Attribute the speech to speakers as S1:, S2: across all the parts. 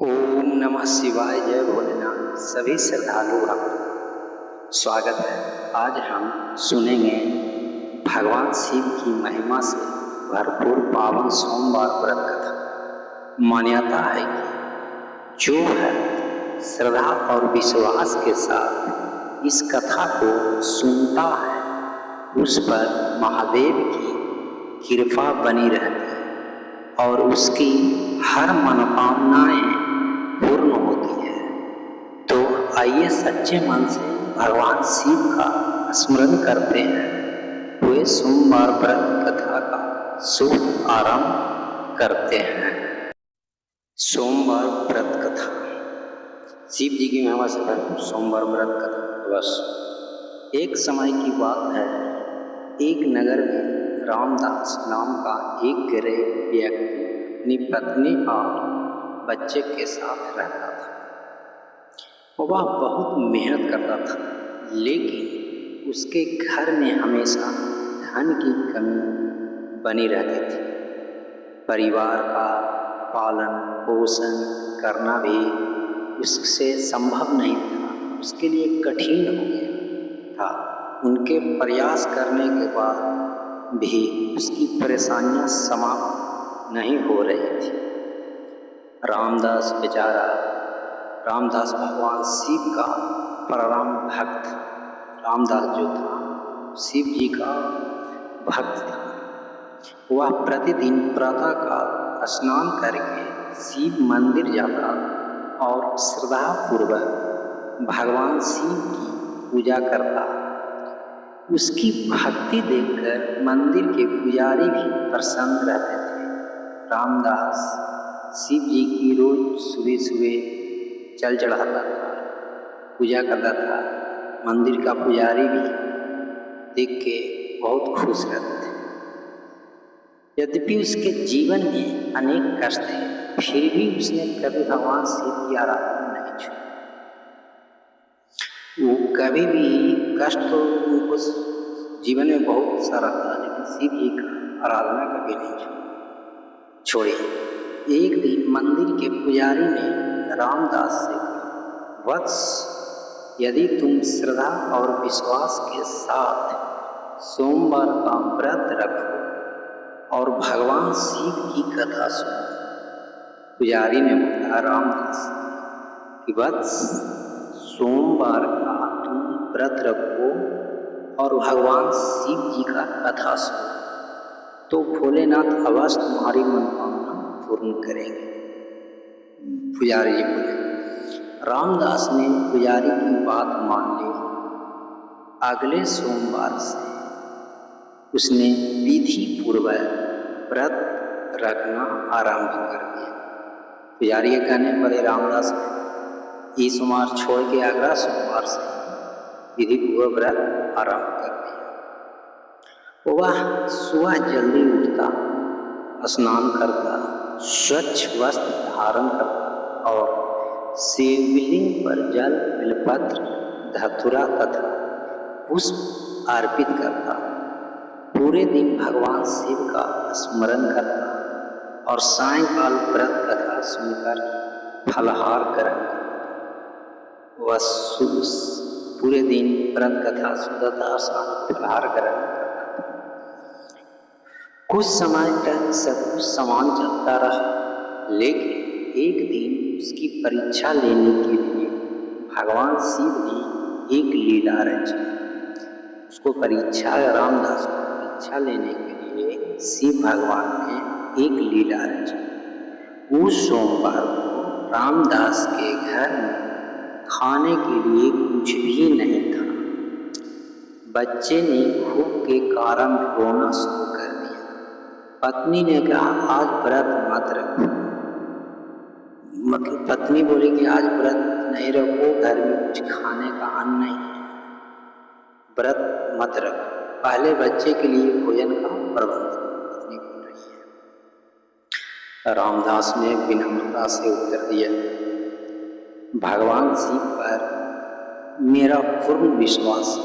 S1: ओम नमः शिवाय। जय भोलेनाथ। सभी श्रद्धालु भक्त स्वागत है। आज हम सुनेंगे भगवान शिव की महिमा से भरपूर पावन सोमवार व्रत कथा। मान्यता है कि जो है श्रद्धा और विश्वास के साथ इस कथा को सुनता है उस पर महादेव की कृपा बनी रहती है और उसकी हर मनोकामनाएं पूर्ण होती है। तो आइए सच्चे मन से भगवान शिव का स्मरण करते हैं। वे सोमवार व्रत कथा का शुभ आरंभ करते हैं। सोमवार व्रत कथा। शिव जी की महिमा से भरपूर सोमवार व्रत कथा। अवश्य एक समय की बात है, एक नगर में रामदास नाम का एक गरीब व्यक्ति अपनी पत्नी और बच्चे के साथ रहता था। वह बहुत मेहनत करता था, लेकिन उसके घर में हमेशा धन की कमी बनी रहती थी। परिवार का पालन पोषण करना भी उससे संभव नहीं था, उसके लिए कठिन हो गया था। उनके प्रयास करने के बाद भी उसकी परेशानियां समाप्त नहीं हो रही थी। रामदास बेचारा, रामदास भगवान शिव का परम भक्त। रामदास जो था शिव जी का भक्त था। वह प्रतिदिन प्रातःकाल स्नान करके शिव मंदिर जाता और श्रद्धापूर्वक भगवान शिव की पूजा करता। उसकी भक्ति देखकर मंदिर के पुजारी भी प्रसन्न रहते थे। रामदास शिव जी की रोज सुबह सुबह जल चढ़ाता था, पूजा करता था। मंदिर का पुजारी भी देख के बहुत खुश रहते थे। यद्यपि उसके जीवन में अनेक कष्ट थे, फिर भी उसने कभी भगवान शिव की आराधना नहीं छोड़ी। वो कभी भी कष्ट तो उनको जीवन में बहुत सारा था, लेकिन शिव जी का आराधना कभी नहीं छोड़ी। एक दिन मंदिर के पुजारी ने रामदास से कहा, वत्स, यदि तुम श्रद्धा और विश्वास के साथ सोमवार का व्रत रखो और भगवान शिव की कथा सुनो। पुजारी ने बताया रामदास कि वत्स, सोमवार का तुम व्रत रखो और भगवान शिव जी का कथा सुनो तो भोलेनाथ अवश्य तुम्हारी मनोकामना पूर्ण करेंगे। पुजारी जी बोले। रामदास ने पुजारी की बात मान ली। अगले सोमवार से उसने विधि पूर्वक व्रत रखना आरंभ कर दिया। पुजारी के कहने पर रामदास ने इस सोमवार छोड़ के अगला सोमवार से विधि पूर्वक व्रत आरंभ कर दिया। वह सुबह जल्दी उठता, स्नान करता, स्वच्छ वस्त्र धारण करता और शिवलिंग पर जल बिल्वपत्र धतूरा तथा पुष्प अर्पित करता। पूरे दिन भगवान शिव का स्मरण करता और सायंकाल व्रत कथा सुनकर फलाहार ग्रहण करता। वह पूरे दिन व्रत कथा सुनता था, फलाहार ग्रहण करता। कुछ समय तक सब कुछ समान चलता रहा, लेकिन एक दिन उसकी परीक्षा लेने के लिए भगवान शिव ने एक लीला रची। उसको परीक्षा, रामदास को परीक्षा लेने के लिए शिव भगवान ने एक लीला रची। उस सोमवार को रामदास के घर में खाने के लिए कुछ भी नहीं था। बच्चे ने भूख के कारण रोना शुरू कर दिया। पत्नी ने कहा, आज व्रत मत रखो। मतलब पत्नी बोली कि आज व्रत नहीं रखो, घर में कुछ खाने का अन्न नहीं है, व्रत मत रखो, पहले बच्चे के लिए भोजन का प्रबंध पत्नी बोल रही है। रामदास ने विनम्रता से उत्तर दिया, भगवान शिव पर मेरा पूर्ण विश्वास है,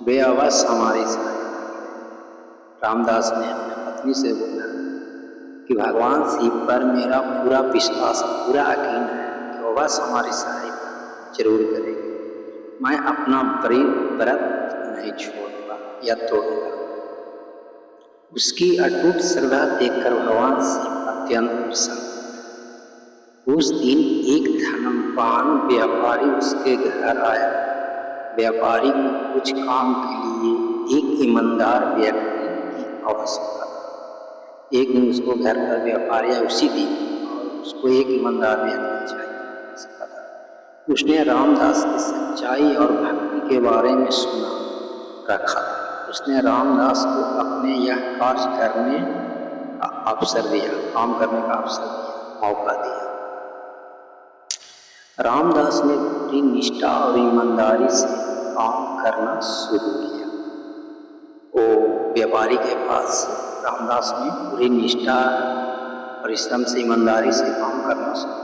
S1: वे अवश्य हमारे साथ। रामदास ने अपने पत्नी से बोला, कि भगवान शिव पर मेरा पूरा विश्वास, पूरा यकीन है कि वो बस हमारी सहायता जरूर करेंगे। मैं अपना व्रत नहीं छोड़ूंगा या तोड़ूंगा। उसकी अटूट श्रद्धा देखकर भगवान शिव अत्यंत प्रसन्न। उस दिन एक धनवान व्यापारी उसके घर आया। व्यापारी को कुछ काम के लिए एक ईमानदार व्यक्ति की आवश्यकता था। एक दिन उसको घर पर व्यापारी आया उसी दिन, और उसको एक ईमानदार व्यक्ति चाहिए। उसने रामदास की सच्चाई और भक्ति के बारे में सुना रखा। उसने रामदास को अपने यह कार्य करने का अवसर दिया, काम करने का अवसर दिया, मौका दिया। रामदास ने पूरी निष्ठा और ईमानदारी से काम करना शुरू किया। वो व्यापारी के पास रामदास ने पूरी निष्ठा, परिश्रम से, ईमानदारी से काम करना शुरू किया।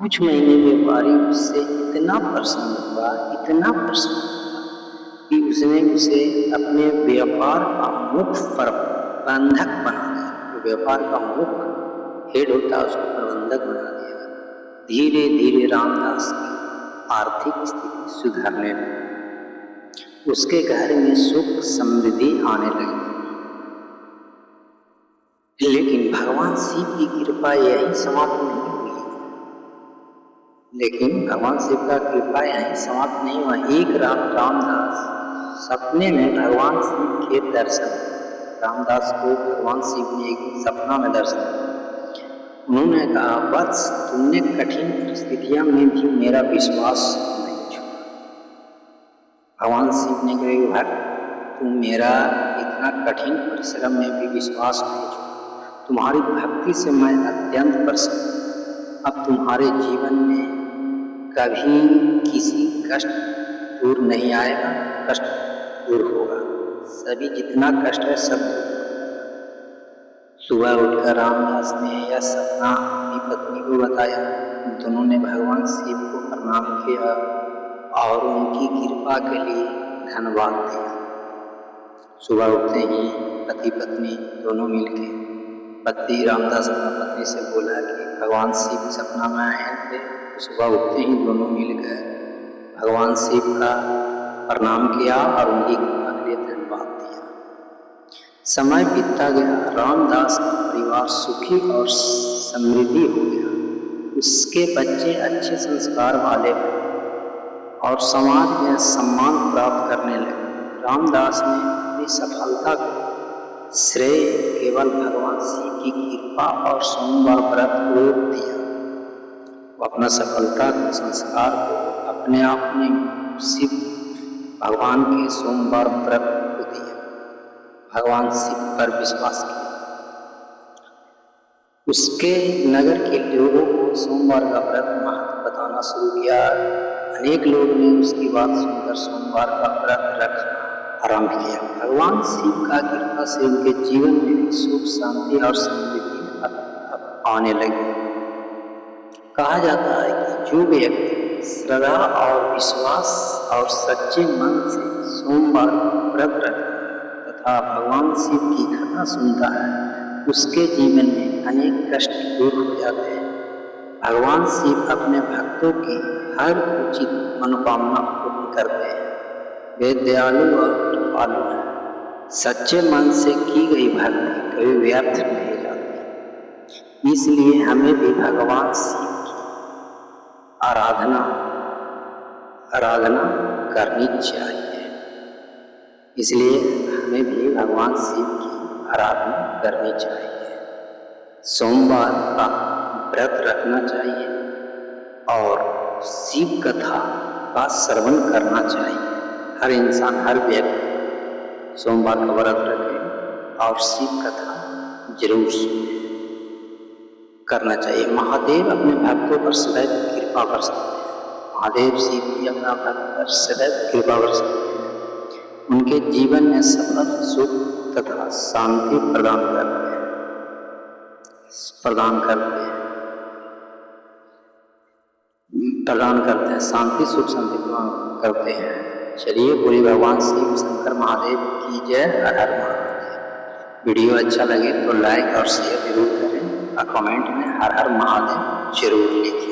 S1: कुछ महीने व्यापारी उससे इतना प्रसन्न हुआ कि उसने उसे अपने व्यापार का मुख्य प्रबंधक बना दिया। जो व्यापार का मुख्य हेड होता है उसको प्रबंधक बना दिया। धीरे धीरे रामदास की आर्थिक स्थिति सुधरने लगी। उसके घर में सुख समृद्धि आने लगी। लेकिन भगवान शिव की कृपा यही समाप्त नहीं हुई। एक रात रामदास सपने में भगवान शिव के दर्शन, रामदास को भगवान शिव ने एक सपना में दर्शन दिया। उन्होंने कहा, वत्स, तुमने कठिन परिस्थितियों में भी मेरा विश्वास नहीं छोड़ा। भगवान शिव ने कहा, तुम मेरा इतना कठिन परिश्रम में भी विश्वास नहीं छोड़ा। तुम्हारी भक्ति से मैं अत्यंत प्रसन्न। अब तुम्हारे जीवन में कभी किसी कष्ट दूर नहीं आएगा, कष्ट दूर होगा। सभी जितना कष्ट है सब दूर होगा। सुबह उठकर रामदास ने यह सपना अपनी पत्नी को बताया। दोनों ने भगवान शिव को प्रणाम किया और उनकी कृपा के लिए धन्यवाद दिया। सुबह उठते ही पति पत्नी दोनों मिलके, पति रामदास अपनी पत्नी से बोला कि भगवान शिव सपना में आए थे। सुबह उठते ही दोनों मिलकर भगवान शिव का प्रणाम किया और उनकी कृपा के लिए धन्यवाद दिया। समय बीतता गया। रामदास का परिवार सुखी और समृद्धि हो गया। उसके बच्चे अच्छे संस्कार वाले बने और समाज में सम्मान प्राप्त करने लगे। रामदास ने अपनी सफलता को श्रेय केवल भगवान शिव की कृपा और सोमवार व्रत को दिया। वो अपना सफलता के संस्कार को अपने आप में शिव भगवान के सोमवार व्रत को दिया। भगवान शिव पर विश्वास किया। उसके नगर के लोगों को सोमवार का व्रत महत्व बताना शुरू किया। अनेक लोगों ने उसकी बात सुनकर सोमवार का व्रत रखना आरंभ किया। भगवान शिव का कृपा से उनके जीवन में भी सुख, शांति और समृद्धि आने लगी। कहा जाता है कि जो व्यक्ति श्रद्धा और विश्वास और सच्चे मन से सोमवार व्रत रखता है तथा भगवान शिव की कथा सुनता है, उसके जीवन में अनेक कष्ट दूर हो जाते हैं। भगवान शिव अपने भक्तों की हर उचित मनोकामना पूर्ण करते हैं। वे दयालु और कृपालु हैं। सच्चे मन से की गई भक्ति कभी व्यर्थ नहीं जाती। इसलिए हमें भी भगवान शिव की आराधना करनी चाहिए। इसलिए हमें भी भगवान शिव की आराधना करनी चाहिए। सोमवार का व्रत रखना चाहिए और शिव कथा का श्रवण करना चाहिए। हर इंसान, हर व्यक्ति सोमवार का व्रत रखे और शिव कथा जरूर सुने, करना चाहिए। महादेव अपने भक्तों पर सदैव कृपा बरसाते हैं। महादेव शिव भी अपना भक्त पर सदैव कृपा बरसाते हैं। उनके जीवन में सफल, सुख तथा शांति प्रदान करते हैं। शांति, सुख, शांति प्रदान करते हैं। चलिए, बोलिए भगवान शिव शंकर महादेव की जय। हर हर महादेव। वीडियो अच्छा लगे तो लाइक और शेयर जरूर करें और कमेंट में हर हर महादेव जरूर लिखें।